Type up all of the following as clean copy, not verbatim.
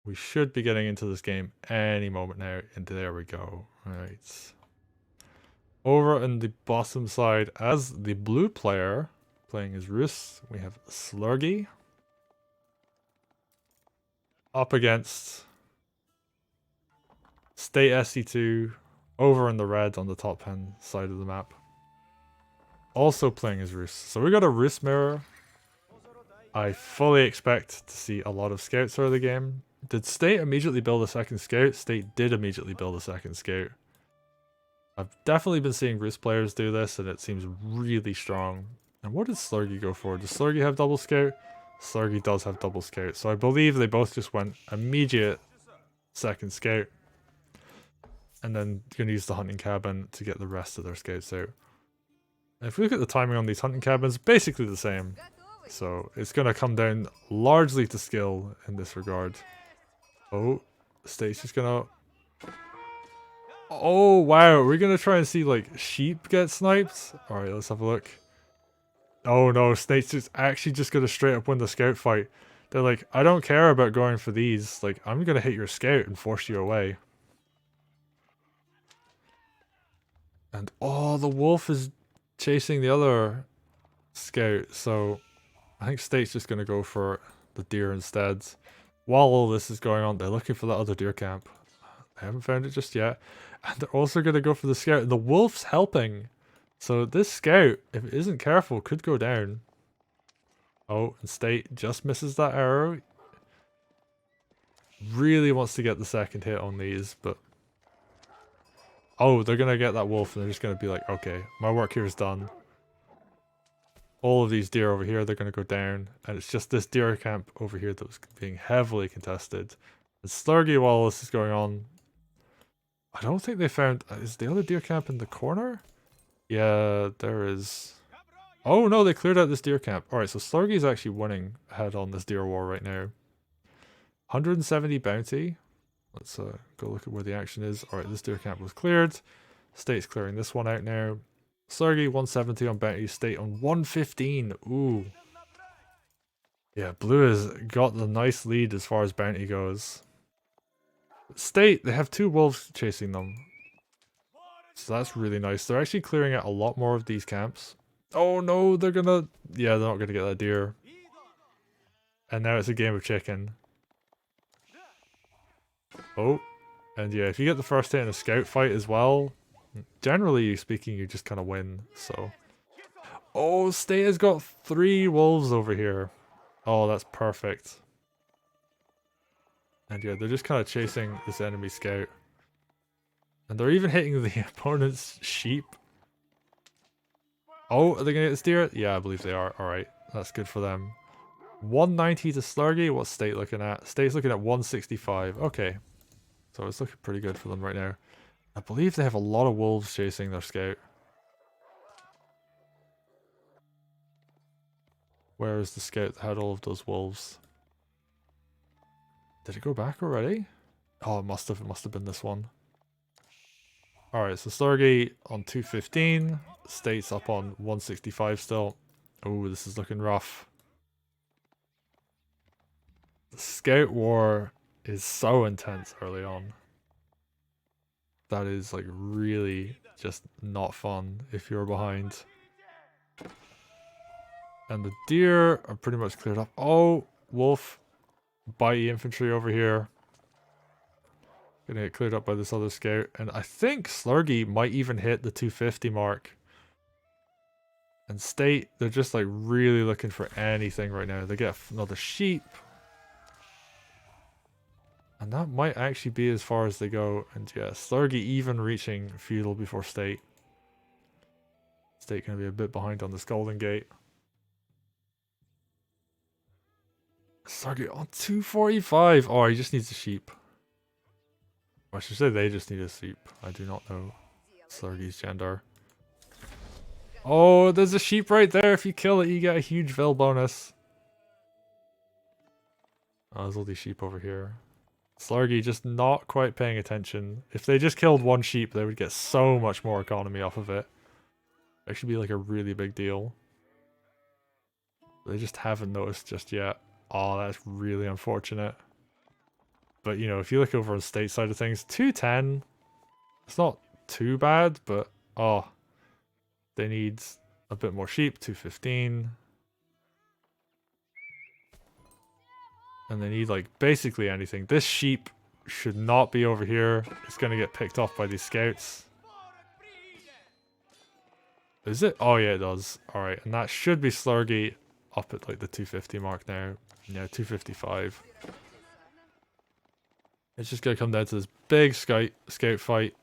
We should be getting into this game any moment now. And there we go. Right. Over in the bottom side, as the blue player playing as Rus, we have Slurgi up against StateSC2 over in the red on the top hand side of the map. Also playing as Rus. So we got a Rus mirror. I fully expect to see a lot of scouts out of the game. Did State immediately build a second scout? State did immediately build a second scout. I've definitely been seeing Rus players do this, and it seems really strong. And what did Slurgi go for? Does Slurgi have double scout? Slurgi does have double scout, so I believe they both just went immediate second scout. And then going to use the hunting cabin to get the rest of their scouts out. And if we look at the timing on these hunting cabins, basically the same. So it's going to come down largely to skill in this regard. Oh, State's just going to... Oh, wow. We're going to try and see, like, sheep get sniped? Alright, let's have a look. Oh, no. State's just actually just going to straight up win the scout fight. They're like, I don't care about going for these. Like, I'm going to hit your scout and force you away. And, oh, the wolf is chasing the other scout. So, I think State's just going to go for the deer instead. While all this is going on, they're looking for that other deer camp. They haven't found it just yet. And they're also going to go for the scout. The wolf's helping. So this scout, if it isn't careful, could go down. Oh, and State just misses that arrow. Really wants to get the second hit on these, but... Oh, they're going to get that wolf and they're just going to be like, okay, my work here is done. All of these deer over here, they're going to go down. And it's just this deer camp over here that was being heavily contested. And Slurgi, while this is going on, I don't think they found... Is the other deer camp in the corner? Yeah, there is. Oh no, they cleared out this deer camp. Alright, so Slurgi is actually winning ahead on this deer war right now. 170 bounty. Let's go look at where the action is. Alright, this deer camp was cleared. State's clearing this one out now. Slurgi 170 on bounty, State on 115. Ooh. Yeah, blue has got the nice lead as far as bounty goes. State, they have two wolves chasing them. So that's really nice. They're actually clearing out a lot more of these camps. Oh no, they're gonna... Yeah, they're not gonna get that deer. And now it's a game of chicken. Oh. And yeah, if you get the first hit in a scout fight as well, generally speaking, you just kind of win, so... Oh, State has got 3 wolves over here. Oh, that's perfect. And yeah, they're just kind of chasing this enemy scout. And they're even hitting the opponent's sheep. Oh, are they going to get this deer? Yeah, I believe they are. Alright, that's good for them. 190 to Slurgi. What's State looking at? State's looking at 165. Okay. So it's looking pretty good for them right now. I believe they have a lot of wolves chasing their scout. Where is the scout that had all of those wolves? Did it go back already? Oh, it must have. It must have been this one. Alright, so Slurgi on 215. State's up on 165 still. Oh, this is looking rough. The scout war is so intense early on. That is like really just not fun if you're behind. And the deer are pretty much cleared up. Oh, wolf. Bitey infantry over here. Gonna get cleared up by this other scout. And I think Slurgi might even hit the 250 mark. And State, they're just like really looking for anything right now. They get another sheep. And that might actually be as far as they go. And yeah, Slurgi even reaching feudal before State. State gonna be a bit behind on this Golden Gate. Slurgi on 245. Oh, he just needs a sheep. Or I should say they just need a sheep. I do not know Slurgi's gender. Oh, there's a sheep right there. If you kill it, you get a huge Vil bonus. Oh, there's all these sheep over here. Slurgi just not quite paying attention. If they just killed one sheep, they would get so much more economy off of it. It should be like a really big deal. They just haven't noticed just yet. Oh, that's really unfortunate. But, you know, if you look over on the State side of things, 210, it's not too bad, but, oh, they need a bit more sheep, 215. And they need, like, basically anything. This sheep should not be over here. It's going to get picked off by these scouts. Is it? Oh, yeah, it does. Alright, and that should be Slurgi up at, like, the 250 mark now. Yeah, 255. It's just going to come down to this big scout fight.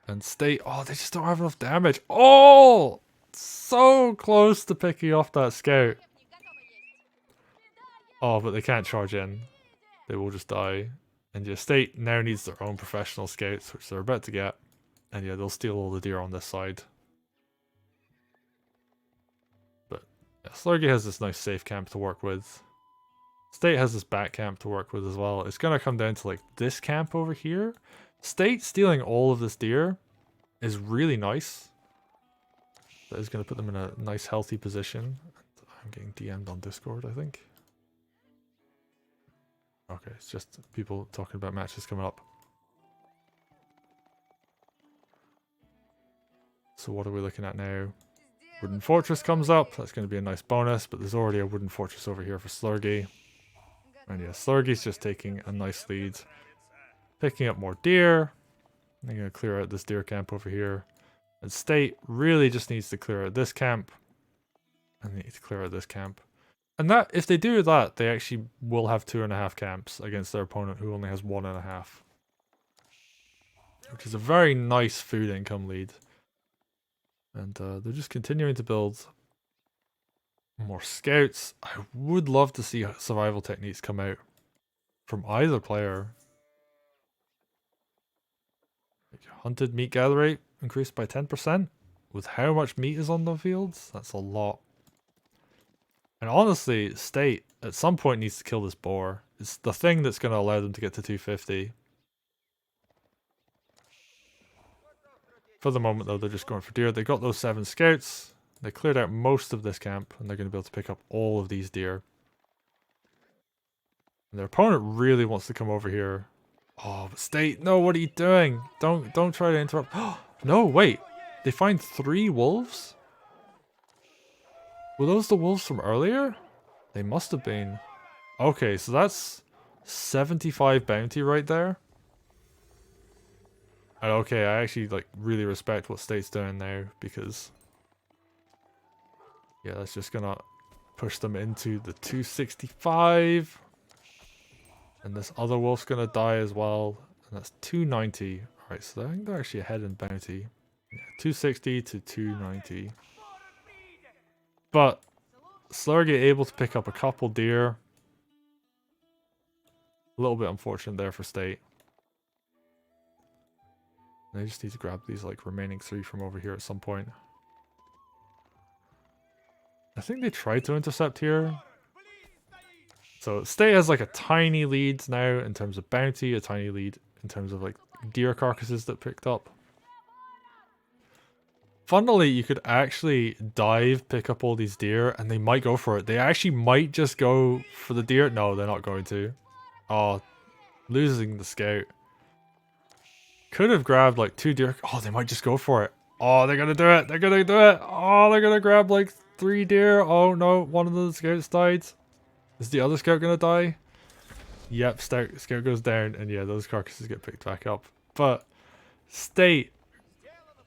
And State, oh, they just don't have enough damage. Oh! So close to picking off that scout. Oh, but they can't charge in. They will just die. And yeah, State now needs their own professional scouts, which they're about to get. And yeah, they'll steal all the deer on this side. But yeah, Slurgi has this nice safe camp to work with. State has this back camp to work with as well. It's going to come down to like this camp over here. State stealing all of this deer is really nice. That is going to put them in a nice healthy position. I'm getting DM'd on Discord, I think. Okay, it's just people talking about matches coming up. So what are we looking at now? Wooden Fortress comes up. That's going to be a nice bonus, but there's already a Wooden Fortress over here for Slurgi. And yeah, Slurgi's just taking a nice lead. Picking up more deer. They're going to clear out this deer camp over here. And State really just needs to clear out this camp. And they need to clear out this camp. And that, if they do that, they actually will have 2.5 camps against their opponent who only has 1.5. Which is a very nice food income lead. And they're just continuing to build more scouts. I would love to see survival techniques come out from either player. Like hunted meat gather rate increased by 10%. With how much meat is on the fields, that's a lot. And honestly, State at some point needs to kill this boar. It's the thing that's going to allow them to get to 250. For the moment though, they're just going for deer. They got those 7 scouts. They cleared out most of this camp, and they're going to be able to pick up all of these deer. And their opponent really wants to come over here. Oh, but State, no, what are you doing? Don't try to interrupt. No, wait. They find 3 wolves? Were those the wolves from earlier? They must have been. Okay, so that's 75 bounty right there. And okay, I actually like really respect what State's doing now, because yeah, that's just gonna push them into the 265. And this other wolf's gonna die as well. And that's 290. Alright, so I think they're actually ahead in bounty. Yeah, 260 to 290. But Slurgi able to pick up a couple deer. A little bit unfortunate there for State. They just need to grab these like remaining 3 from over here at some point. I think they tried to intercept here. So State has like a tiny lead now in terms of bounty, a tiny lead in terms of like deer carcasses that picked up. Funnily, you could actually dive, pick up all these deer, and they might go for it. They actually might just go for the deer. No, they're not going to. Oh, losing the scout. Could have grabbed like 2 deer. Oh, they might just go for it. Oh, they're going to do it. They're going to do it. Oh, they're going to grab like 3 deer. Oh no, one of the scouts died. Is the other scout going to die? Yep, scout goes down, and yeah, those carcasses get picked back up. But State,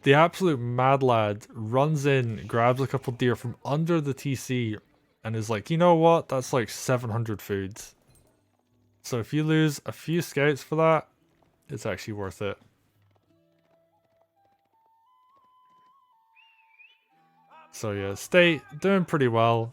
the absolute mad lad, runs in, grabs a couple deer from under the TC, and is like, you know what? That's like 700 foods. So if you lose a few scouts for that, it's actually worth it. So yeah, State doing pretty well.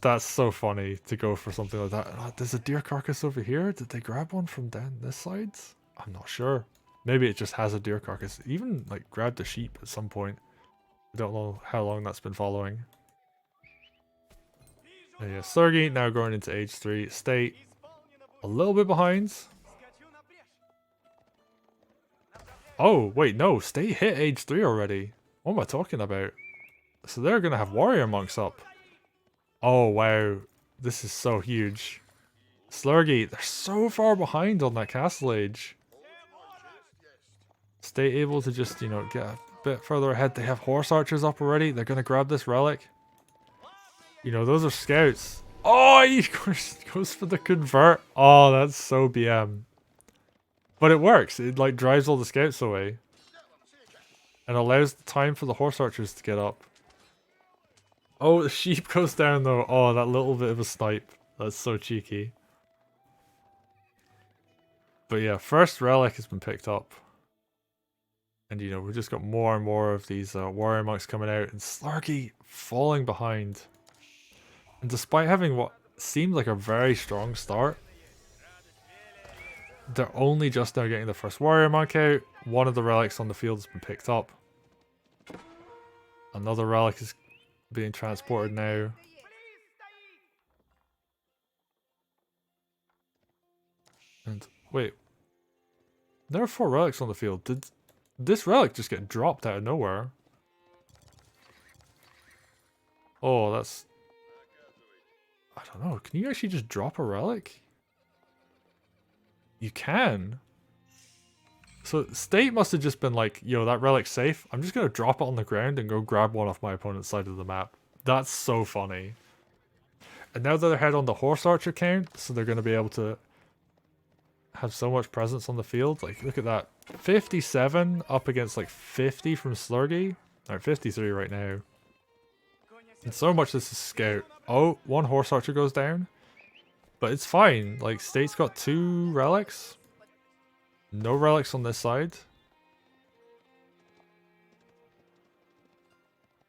That's so funny to go for something like that. Oh, there's a deer carcass over here. Did they grab one from down this side? I'm not sure. Maybe it just has a deer carcass. Even like grabbed a sheep at some point. I don't know how long that's been following. And yeah, Slurgi now going into age 3. State a little bit behind. Oh wait, no, State hit age 3 already. What am I talking about? So they're gonna have warrior monks up. Oh wow, this is so huge. Slurgi, they're so far behind on that castle age. State able to just, you know, get a bit further ahead. They have horse archers up already. They're going to grab this relic. You know, those are scouts. Oh, he goes for the convert. Oh, that's so BM. But it works. It like drives all the scouts away. And allows the time for the horse archers to get up. Oh, the sheep goes down though. Oh, that little bit of a snipe. That's so cheeky. But yeah, first relic has been picked up. And you know, we've just got more and more of these warrior monks coming out. And Slurgi falling behind. And despite having what seemed like a very strong start, they're only just now getting the first warrior monk out. One of the relics on the field has been picked up. Another relic is being transported now. And wait, there are 4 relics on the field. Did this relic just get dropped out of nowhere? Oh, that's... I don't know. Can you actually just drop a relic? You can. So State must have just been like, yo, that relic's safe. I'm just going to drop it on the ground and go grab one off my opponent's side of the map. That's so funny. And now they're ahead on the horse archer count, so they're going to be able to have so much presence on the field. Like, look at that. 57 up against like 50 from Slurgi. Or 53 right now. And so much this is scout. Oh, one horse archer goes down. But it's fine. Like, State's got 2 relics. No relics on this side.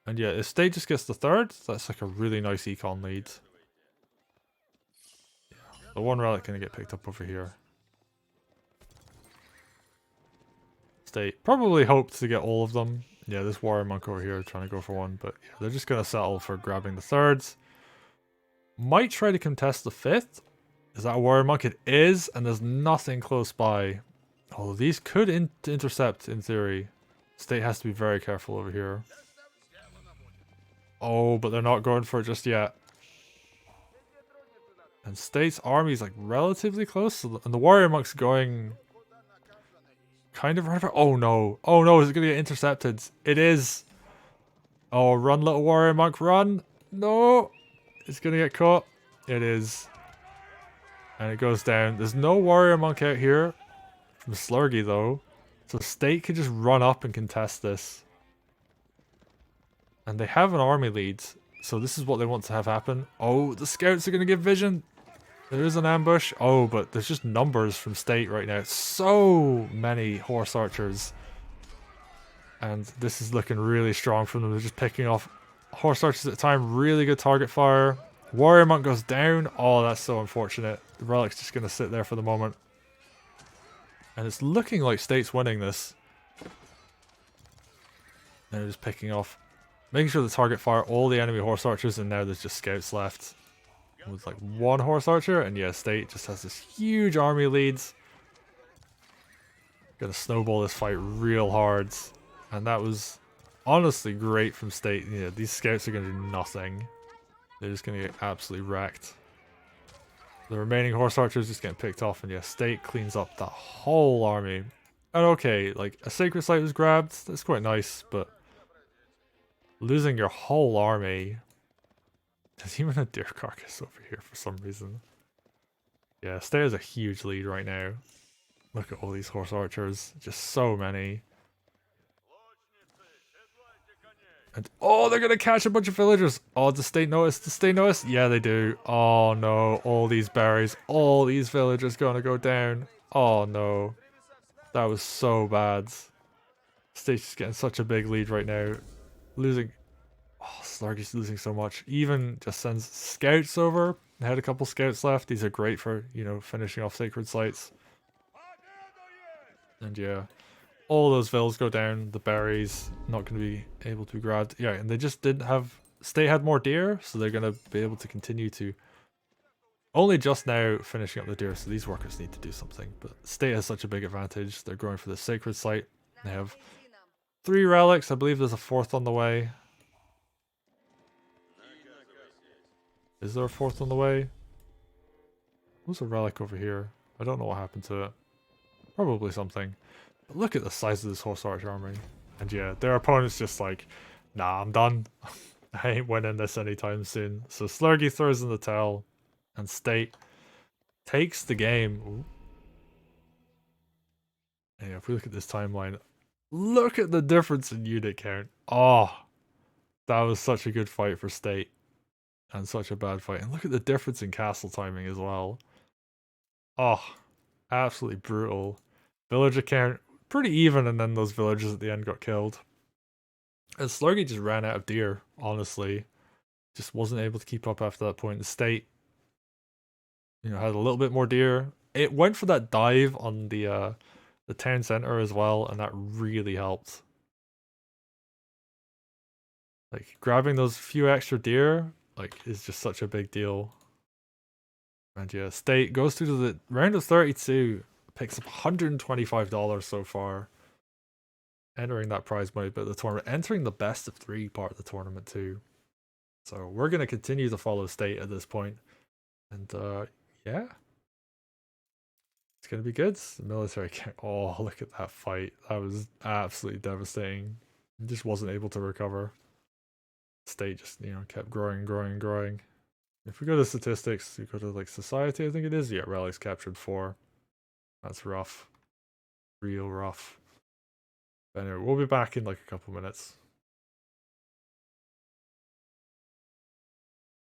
And yeah, if State just gets the 3rd, that's like a really nice econ lead. Yeah, the 1 relic gonna get picked up over here. State probably hoped to get all of them. Yeah, this warrior monk over here trying to go for 1, but yeah, they're just gonna settle for grabbing the 3rds. Might try to contest the 5th. Is that a warrior monk? It is, and there's nothing close by. Although these could intercept in theory. State has to be very careful over here. Oh, but they're not going for it just yet. And State's army is like relatively close, and the warrior monk's going kind of right for. Oh no! Oh no! Is it gonna get intercepted? It is. Oh, run, little warrior monk, run! No, it's gonna get caught. It is, and it goes down. There's no warrior monk out here from Slurgi though, so State could just run up and contest this. And they have an army lead, so this is what they want to have happen. Oh, the scouts are going to give vision. There is an ambush. Oh, but there's just numbers from State right now. So many horse archers. And this is looking really strong from them. They're just picking off horse archers at a time. Really good target fire. Warrior monk goes down. Oh, that's so unfortunate. The relic's just going to sit there for the moment. And it's looking like State's winning this. They're just picking off. Making sure the target fire all the enemy horse archers, and now there's just scouts left. With like 1 horse archer, and yeah, State just has this huge army leads. Gonna snowball this fight real hard. And that was honestly great from State. Yeah, these scouts are gonna do nothing. They're just gonna get absolutely wrecked. The remaining horse archers just getting picked off, and yeah, State cleans up that whole army. And okay, like a sacred site was grabbed, that's quite nice, but losing your whole army. There's even a deer carcass over here for some reason. Yeah, State has a huge lead right now. Look at all these horse archers. Just so many. And oh, they're gonna catch a bunch of villagers. Oh, does State notice? Does State notice? Yeah, they do. Oh no, all these berries. All these villagers gonna go down. Oh no. That was so bad. State's just getting such a big lead right now. Losing. Oh, Slurgi's losing so much. Even just sends scouts over. They had a couple scouts left. These are great for, you know, finishing off sacred sites. And yeah, all those villas go down. The berries not going to be able to be grabbed. Yeah, and they just didn't have. State had more deer, so they're going to be able to continue to. Only just now finishing up the deer, so these workers need to do something. But State has such a big advantage. They're going for the sacred site. They have 3 relics. I believe there's a 4th on the way. Is there a 4th on the way? What's a relic over here? I don't know what happened to it. Probably something. But look at the size of this horse arch army. And yeah, their opponent's just like, nah, I'm done. I ain't winning this anytime soon. So Slurgi throws in the towel, and State takes the game. Ooh. And yeah, if we look at this timeline, look at the difference in unit count. Oh, that was such a good fight for State. And such a bad fight. And look at the difference in castle timing as well. Oh, absolutely brutal. Villager count, pretty even, and then those villagers at the end got killed. And Slurgi just ran out of deer, honestly. Just wasn't able to keep up after that point. The State, had a little bit more deer. It went for that dive on the town center as well, and that really helped. Like, grabbing those few extra deer, is just such a big deal. And yeah, State goes through to the round of 32, picks up $125 so far. Entering that prize money bit of the tournament, entering the best of 3 part of the tournament too. So we're going to continue to follow State at this point. And yeah. It's going to be good. The military can't. Oh, look at that fight. That was absolutely devastating. He just wasn't able to recover. State just, kept growing. If we go to statistics, we go to society, I think it is. Yeah, relics captured 4. That's rough. Real rough. But anyway, we'll be back in a couple minutes.